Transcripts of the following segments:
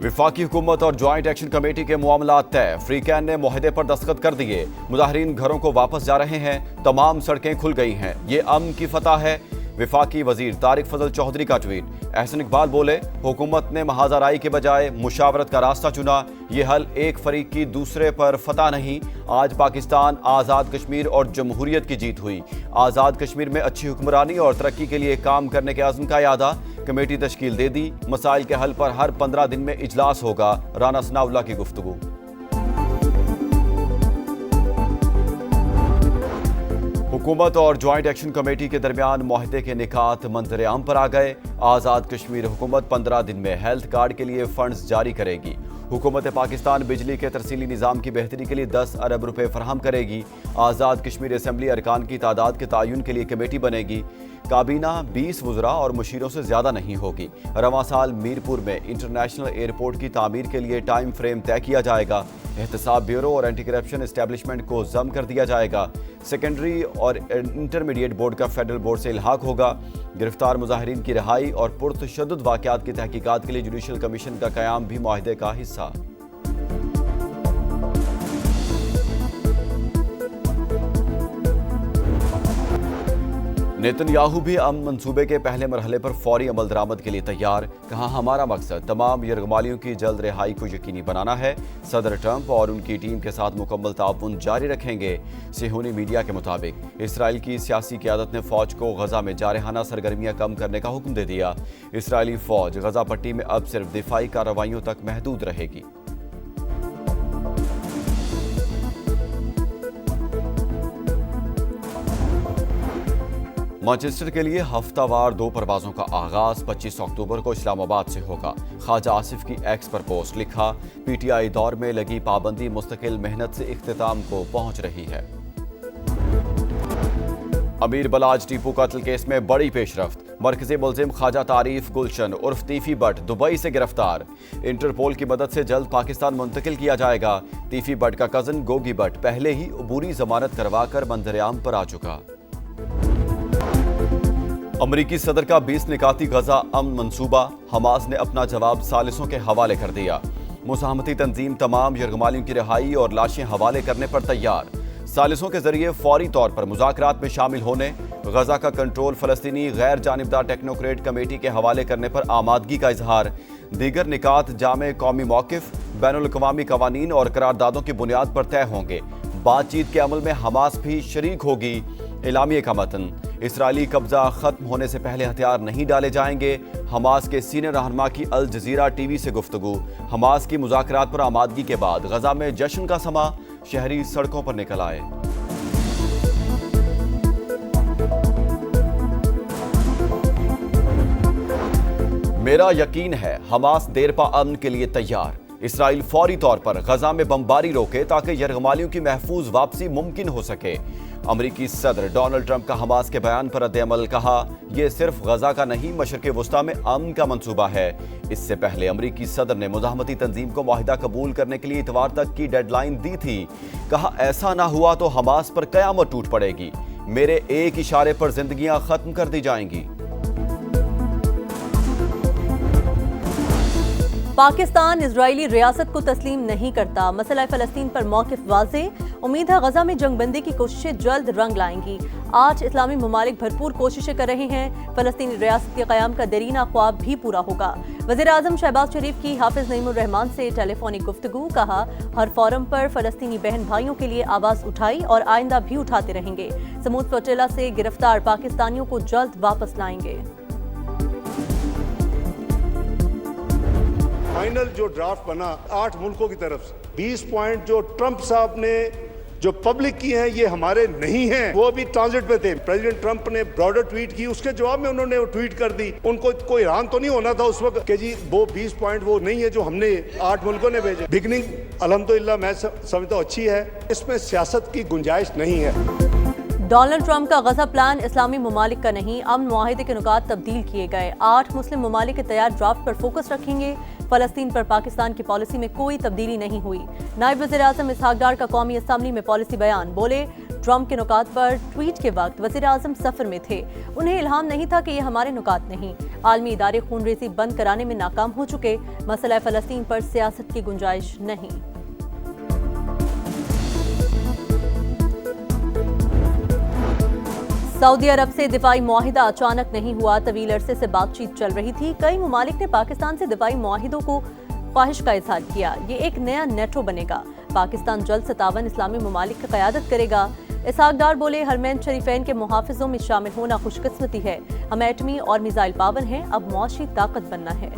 विफाकी हुकूमत और joint action committee के मामला तय। फ्रीकैन ने मुआहदे पर दस्तखत कर दिए। मुजाहिरीन घरों को वापस जा रहे हैं। तमाम सड़कें खुल गई हैं। ये अमन की फतह है। विफाकी वजीर तारिक फजल चौधरी का ट्वीट। एहसन इकबाल बोले, हुकूमत ने महाजराई के बजाय मुशावरत का रास्ता चुना। ये हल एक फरीक की दूसरे पर फतह नहीं। आज पाकिस्तान, आज़ाद कश्मीर और जमहूरियत की जीत हुई। आज़ाद कश्मीर में अच्छी हुक्मरानी और तरक्की के लिए काम करने के अज़्म का यादा। कमेटी तश्कील दे दी। मसाइल के हल पर हर 15 दिन में इजलास होगा। राना सनाउल्लाह की गुफ्तगू। हुकूमत और ज्वाइंट एक्शन कमेटी के दरमियान मुआहदे के निकात मंजर आम पर आ गए। आज़ाद कश्मीर हुकूमत 15 दिन में हेल्थ कार्ड के लिए फंड्स जारी करेगी। हुकूमत पाकिस्तान बिजली के तरसीली निज़ाम की बेहतरी के लिए 10 अरब रुपए फराहम करेगी। आज़ाद कश्मीर असम्बली अरकान की तादाद के तयन के लिए कमेटी बनेगी। काबीना 20 वज़रा और मुशीरों से ज़्यादा नहीं होगी। रवां साल मीरपुर में इंटरनेशनल एयरपोर्ट की तामीर के लिए टाइम फ्रेम तय किया जाएगा। एहतसाब ब्यूरो और एंटी करप्शन एस्टेब्लिशमेंट को जम कर दिया जाएगा। सेकेंडरी और इंटरमीडिएट बोर्ड का फेडरल बोर्ड से इल्हाक होगा। गिरफ्तार मुजाहिरीन की रिहाई और पुरतशद्दुद वाक़यात की तहकीकात के लिए जुडिशल कमीशन का क़याम भी मुआहदे का हिस्सा। नेतन्याहू भी अमन मंसूबे के पहले मरहले पर फौरी अमल दरामद के लिए तैयार। कहा, हमारा मकसद तमाम यरगमालियों की जल्द रिहाई को यकीनी बनाना है। सदर ट्रंप और उनकी टीम के साथ मुकम्मल ताउन जारी रखेंगे। सेहूनी मीडिया के मुताबिक इसराइल की सियासी क़यादत ने फ़ौज को गजा में जारहाना सरगर्मियाँ कम करने का हुक्म दे दिया। इसराइली फ़ौज गजा पट्टी में अब सिर्फ दिफाई कार्रवाइयों तक महदूद रहेगी। मैनचेस्टर के लिए हफ्तावार 2 परवाज़ों का आगाज 25 अक्टूबर को इस्लामाबाद से होगा। ख्वाजा आसिफ की एक्स पर पोस्ट लिखा, पीटीआई दौर में लगी पाबंदी मुस्तकिल मेहनत से इख्तिताम को पहुंच रही है। अमीर बलाज टीपू कत्ल केस में बड़ी पेशरफ्त। मरकजी मुलजिम ख्वाजा तारीफ गुलशन उर्फ तीफी भट्ट दुबई से गिरफ्तार। इंटरपोल की मदद से जल्द पाकिस्तान मुंतकिल किया जाएगा। तीफी भट्ट का कजन गोगी भट्ट पहले ही अबूरी जमानत करवाकर मंजर-ए-आम पर आ चुका। अमरीकी सदर का 20 निकाती गजा अमन मंसूबा। हमास ने अपना जवाब सालिसों के हवाले कर दिया। मुसाहमती तंजीम तमाम यरगमालियों की रिहाई और लाशें हवाले करने पर तैयार। सालिसों के जरिए फौरी तौर पर मुज़ाकरात में शामिल होने। गजा का कंट्रोल फ़लस्तीनी गैर जानिबदार टेक्नोक्रेट कमेटी के हवाले करने पर आमादगी का इजहार। दीगर निकात जामे कौमी मौक़िफ़, बैनुल-अक़वामी कवानीन और करारदादों की बुनियाद पर तय होंगे। बातचीत के अमल में हमास भी शरीक होगी। एलामिये का मतन, इसराइली कब्जा खत्म होने से पहले हथियार नहीं डाले जाएंगे। हमास के सीनियर रहनुमा की अल जजीरा टीवी से गुफ्तगू। हमास की मुज़ाकरात पर आमादगी के बाद गजा में जश्न का समा। शहरी सड़कों पर निकल आए। मेरा यकीन है हमास देरपा अमन के लिए तैयार। इसराइल फौरी तौर पर गजा में बमबारी रोके ताकि यरगमालियों की महफूज वापसी मुमकिन हो सके। अमरीकी सदर डोनाल्ड ट्रंप का हमास के बयान पर रद्द-ए-अमल। कहा, यह सिर्फ गजा का नहीं मशरिक़ वुस्ता में अमन का मंसूबा है। इससे पहले अमरीकी सदर ने मुज़ाहमती तंजीम को मुआहिदा कबूल करने के लिए इतवार तक की डेडलाइन दी थी। कहा, ऐसा ना हुआ तो हमास पर क़यामत टूट पड़ेगी। मेरे एक इशारे पर जिंदगियां खत्म कर दी जाएंगी। पाकिस्तान इजरायली रियासत को तस्लीम नहीं करता। मसला फ़लस्तीन पर मौक़िफ़ वाज़े। उम्मीद है गजा में जंगबंदी की कोशिशें जल्द रंग लाएंगी। 8 इस्लामी ममालिक भरपूर कोशिशें कर रहे हैं। फ़लस्तीनी रियासत के क़याम का देरीना ख्वाब भी पूरा होगा। वज़ीर आज़म शहबाज शरीफ की हाफिज़ नईमुर रहमान से टेलीफोनिक गुफ्तगू। कहा, हर फोरम पर फ़लस्तीनी बहन भाइयों के लिए आवाज़ उठाई और आइंदा भी उठाते रहेंगे। समूद फ्लोटिला से गिरफ्तार पाकिस्तानियों को जल्द वापस लाएंगे। फाइनल जो ड्राफ्ट बना 8 मुल्कों की तरफ से 20 पॉइंट जो ट्रंप साहब ने जो पब्लिक की हैं ये हमारे नहीं हैं, वो भी ट्रांजिट पे थे। प्रेसिडेंट ट्रंप ने ब्रॉडर ट्वीट की, उसके जवाब में उन्होंने वो ट्वीट कर दी। उनको कोई हैरान तो नहीं होना था उस वक्त कि जी वो 20 पॉइंट वो नहीं है जो हमने 8 मुल्कों ने भेजे। बिगनिंग अल्हम्दुलिल्लाह मैं समझता हूँ अच्छी है। इसमें सियासत की गुंजाइश नहीं है। डोनाल्ड ट्रंप का गजा प्लान इस्लामी ममालिक का नहीं। अमन मुआहिदे के नुकात तब्दील किए गए। 8 मुस्लिम ममालिक के तैयार ड्राफ्ट पर फोकस रखेंगे। फ़लस्तीन पर पाकिस्तान की पॉलिसी में कोई तब्दीली नहीं हुई। नायब वज़ीर आज़म इसहाक डार का कौमी असम्बली में पॉलिसी बयान। बोले, ट्रंप के नुकात पर ट्वीट के वक्त वज़ीर आज़म सफ़र में थे। उन्हें इल्हाम नहीं था कि ये हमारे नुकात नहीं। आलमी इदारे खूनरेजी बंद कराने में नाकाम हो चुके, मसला फलस्तीन पर सियासत की गुंजाइश नहीं। सऊदी अरब से दिफाई मुआहिदा अचानक नहीं हुआ, तवील अरसे से बातचीत चल रही थी। कई मुमालिक ने पाकिस्तान से दिफाई मुआहिदों को ख्वाहिश का इजहार किया। ये एक नया नेटो बनेगा। पाकिस्तान जल्द 57 इस्लामी मुमालिक की क़यादत करेगा। इसहाक डार बोले, हरमैन शरीफैन के मुहाफिजों में शामिल होना खुशकिस्मती है। हम एटमी और मिसाइल पावर हैं, अब मौशी ताकत बनना है।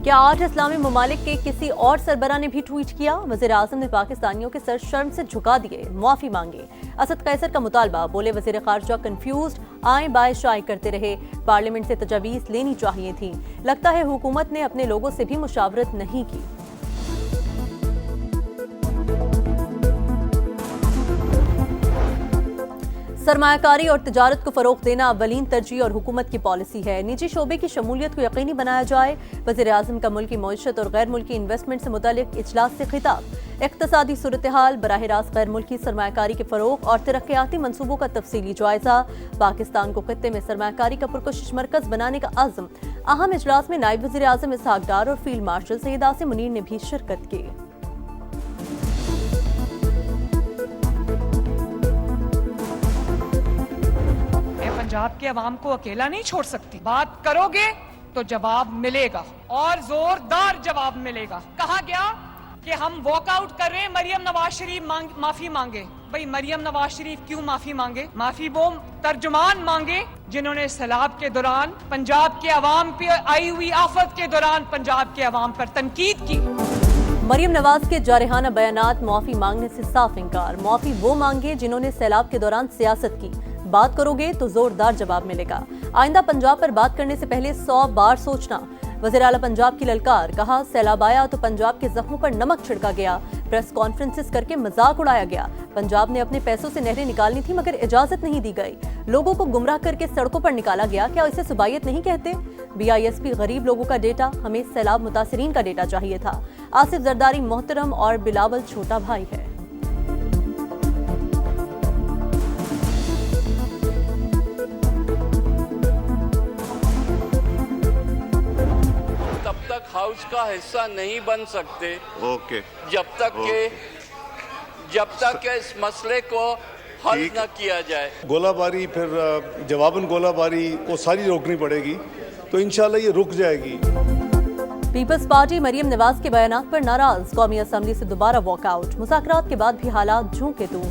क्या 8 इस्लामी ममालिक के किसी और सरबरा ने भी ट्वीट किया? वज़ीर आज़म ने पाकिस्तानियों के सर शर्म से झुका दिए, मुआफी मांगे। असद कैसर का मुतालबा, बोले वज़ीर ख़ारजा कंफ्यूज्ड, आए बाएं शाए करते रहे। पार्लियामेंट से तजावीज़ लेनी चाहिए थी। लगता है हुकूमत ने अपने लोगों से भी मुशावरत नहीं की। सरमायाकारी और तिजारत को फरोग देना अव्वलीन तरजीह और हुकूमत की पॉलिसी है। निजी शोबे की शमूलियत को यकीनी बनाया जाए। वज़ीर आज़म का मुल्की मईशत और गैर मुल्की इन्वेस्टमेंट से मुतालिक इजलास से खिताब। इक़्तिसादी सूरत हाल, बराह रास्त गैर मुल्की सरमायाकारी के फरोग और तरक्याती मनसूबों का तफसीली जायजा। पाकिस्तान को खित्ते में सरमायाकारी का पुरकोशिश मरकज बनाने का अज़्म। अहम इजलास में नायब वज़ीर आज़म इसहाक डार और फील्ड मार्शल सैयद आसिम मुनीर ने भी शिरकत की। पंजाब के अवाम को अकेला नहीं छोड़ सकती। बात करोगे तो जवाब मिलेगा और जोरदार जवाब मिलेगा। कहा गया कि हम वॉकआउट कर रहे हैं, मरियम नवाज शरीफ माफी मांगे। भाई मरियम नवाज शरीफ क्यों माफी मांगे? माफी वो तर्जुमान मांगे जिन्होंने सैलाब के दौरान पंजाब के अवाम पे आई हुई आफत के दौरान पंजाब के अवाम पर तनकीद की। मरियम नवाज के जारहाना बयानात, मुआफी मांगने से साफ इनकार। मुआफी वो मांगे जिन्होंने सैलाब के दौरान सियासत की। बात करोगे तो जोरदार जवाब मिलेगा। आइंदा पंजाब पर बात करने से पहले 100 बार सोचना। वज़ीर आला पंजाब की ललकार, कहा सैलाब आया तो पंजाब के जख्मों पर नमक छिड़का गया। प्रेस कॉन्फ्रेंसेस करके मजाक उड़ाया गया। पंजाब ने अपने पैसों से नहरें निकालनी थी मगर इजाजत नहीं दी गई। लोगों को गुमराह करके सड़कों पर निकाला गया। क्या इसे सुबायत नहीं कहते? BISP गरीब लोगों का डेटा, हमें सैलाब मुतासिरीन का डेटा चाहिए था। आसिफ जरदारी मोहतरम और बिलावल छोटा भाई है। हाउस का हिस्सा नहीं बन सकते ओके जब तक के इस मसले को हल न किया जाए। गोलाबारी फिर जवाबन गोलाबारी वो सारी रोकनी पड़ेगी, तो इंशाल्लाह ये रुक जाएगी। पीपल्स पार्टी मरियम नवाज के बयानात पर नाराज, कौमी असम्बली से दोबारा वॉकआउट। मुज़ाकरात के बाद भी हालात जूं के तूं,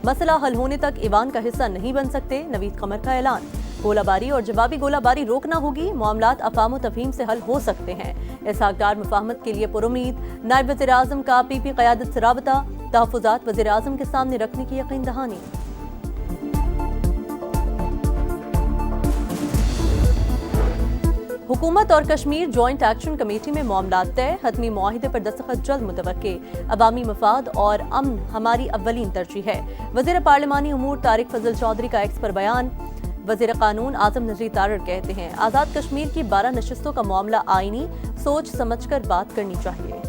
मसला हल होने तक ईवान का हिस्सा नहीं बन सकते। नवीद कमर का ऐलान, गोलाबारी और जवाबी गोलाबारी रोकना होगी। मामलात अफाम तफहीम से हल हो सकते हैं। इसहाक डार मुफाहमत के लिए पुरुमीद। नायब वज़ीर आज़म का PP क़यादत से राबता, तहफ़्फ़ुज़ात वज़ीर आज़म के सामने रखने की यकीन दहानी। हुकूमत और कश्मीर जॉइंट एक्शन कमेटी में मामलात तय। हतमी मुआहिदे पर दस्तखत जल्द मुतवक्के। अवामी मफाद और अमन हमारी अव्वलीन तरजीह है। वज़ीर पार्लिमानी अमूर तारिक फजल चौधरी का एक्स पर बयान। वज़ीर कानून आज़म नज़ीर तारड़ कहते हैं, आज़ाद कश्मीर की 12 नशिस्तों का मामला आईनी, सोच समझकर बात करनी चाहिए।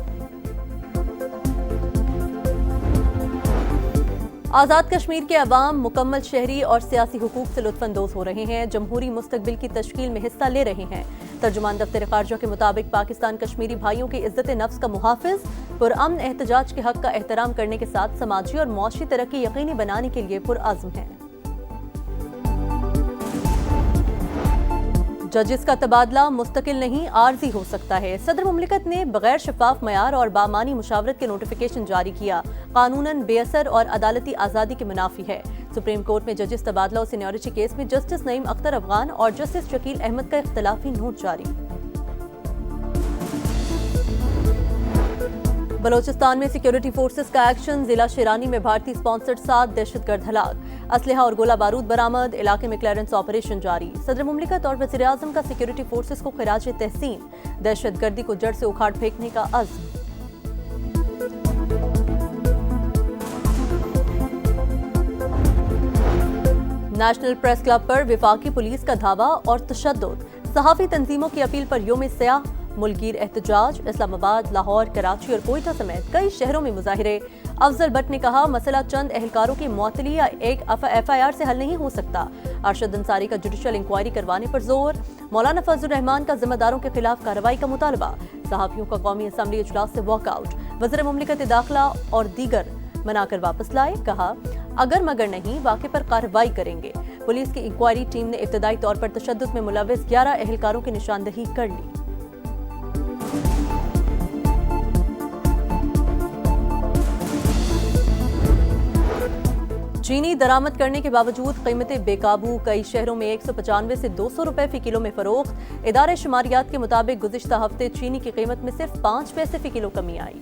आज़ाद कश्मीर के अवाम मुकम्मल शहरी और सियासी हुकूक से लुत्फ़अंदोज़ हो रहे हैं। जमहूरी मुस्तकबिल की तश्कील में हिस्सा ले रहे हैं। तर्जुमान दफ्तर ख़ारजा के मुताबिक पाकिस्तान कश्मीरी भाइयों की इज़्ज़त नफ्स का मुहाफ़िज़, पुरअमन एहतजाज के हक़ का एहतराम करने के साथ समाजी और मौशी तरक्की यकीनी बनाने के लिए पुरअज़्म है। जजेस का तबादला मुस्तकिल नहीं, आर्जी हो सकता है। सदर मुमलिकत ने बगैर शफाफ मयार और बामानी मुशावरत के नोटिफिकेशन जारी किया। कानूनन बेअसर और अदालती आज़ादी के मुनाफी है। सुप्रीम कोर्ट में जजेस तबादला और सीनियरिटी केस में जस्टिस नईम अख्तर अफगान और जस्टिस शकील अहमद का इख्तलाफी नोट जारी। बलोचिस्तान में सिक्योरिटी फोर्सेस का एक्शन। जिला शेरानी में भारतीय स्पॉन्सर्ड 7 दहशतगर्द हलाक। असलहा और गोला बारूद बरामद। इलाके में क्लियरेंस ऑपरेशन जारी। सदर मुमलिकत और वज़ीर आज़म का सिक्योरिटी फोर्सेस को खिराज तहसीन। दहशतगर्दी को जड़ से उखाड़ फेंकने का अज़्म। नेशनल प्रेस क्लब पर विफाकी पुलिस का धावा और तशद्दुद। सहाफ़ी तंजीमों की अपील पर योम सयाह मुल्कीर एहतजाज, इस्लामाबाद, लाहौर, कराची और कोयटा समेत कई शहरों में मुजाहिरे। अफजल भट्ट ने कहा, मसला चंद एहलकारों की मुअत्तली या एक FIR से हल नहीं हो सकता। अरशद अंसारी का जुडिशल इंक्वायरी करवाने पर जोर। मौलाना फजल रहमान का जिम्मेदारों के खिलाफ कार्रवाई का मुतालबा। सहाफियों का कौमी असम्बली इजलास से वॉकआउट। वज़ीर मुमलिकत दाखिला और दीगर मनाकर वापस लाए। कहा, अगर मगर नहीं, वाक़े पर कार्रवाई करेंगे। पुलिस की इंक्वायरी टीम ने इब्तदाई तौर पर तशद्दुद में मुलव्वस 11 एहलकारों की निशानदही कर ली। चीनी दरामद करने के बावजूद कीमतें बेकाबू। कई शहरों में 195 से 200 रुपए फी किलो में फरोख्त। इदारे शुमारियात के मुताबिक गुज़िश्ता हफ्ते चीनी की कीमत में सिर्फ 5 पैसे फी किलो कमी आई।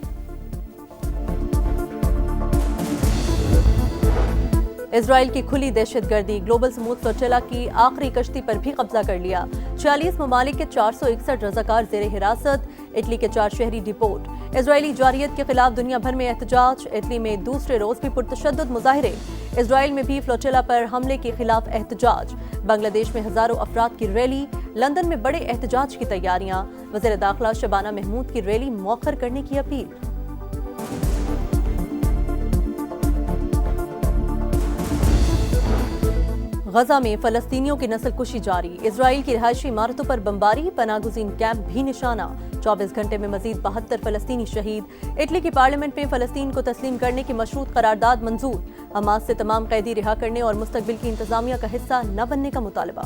इजराइल की खुली दहशतगर्दी। ग्लोबल स्मूथ फ्लोटिला की आखिरी कश्ती पर भी कब्जा कर लिया। 40 ममालिक के 461 रजाकार जेर हिरासत। इटली के 4 शहरी डिपोर्ट। इजरायली जारियत के खिलाफ दुनिया भर में एहतजाज। इटली में दूसरे रोज भी पुरतशद्दुद मुजाहिरे। इजराइल में भी फ्लोटिला पर हमले के खिलाफ एहतजाज। बांग्लादेश में हजारों अफराद की रैली। लंदन में बड़े एहतजाज की तैयारियां। वज़ीर दाखिला शबाना महमूद की रैली मौखर करने की अपील। गजा में फलस्तीनियों की नस्लकुशी जारी। इजराइल की रिहायशी इमारतों पर बमबारी। पनागुज़ीन कैंप भी निशाना। 24 घंटे में मजीद 72 फलस्तीनी शहीद। इटली की पार्लियामेंट में फलस्तीन को तस्लीम करने की मशरूत करारदाद मंजूर। हमास से तमाम कैदी रिहा करने और मुस्तकबिल की इंतजामिया का हिस्सा न बनने का मुतालबा।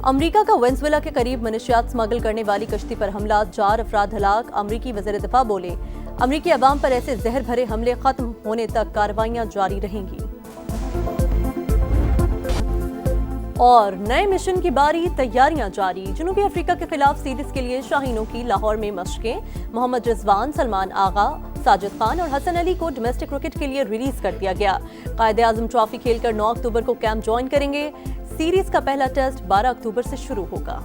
अमरीका का वेनेजुएला के करीब मनशियात स्मगल करने वाली कश्ती पर हमला। 4 अफराद हलाक। अमरीकी वज़ीर दिफा बोले, अमरीकी अवाम पर ऐसे जहर भरे हमले खत्म होने तक कार्रवाइयां जारी रहेंगी। और नए मिशन की बारी, तैयारियां जारी। जनूबी अफ्रीका के खिलाफ सीरीज के लिए शाहीनों की लाहौर में मशकें। मोहम्मद रिजवान, सलमान आगा, साजिद खान और हसन अली को डोमेस्टिक क्रिकेट के लिए रिलीज कर दिया गया। कायदे-आज़म ट्रॉफी खेलकर 9 अक्टूबर को कैंप ज्वाइन करेंगे। सीरीज का पहला टेस्ट 12 अक्टूबर से शुरू होगा।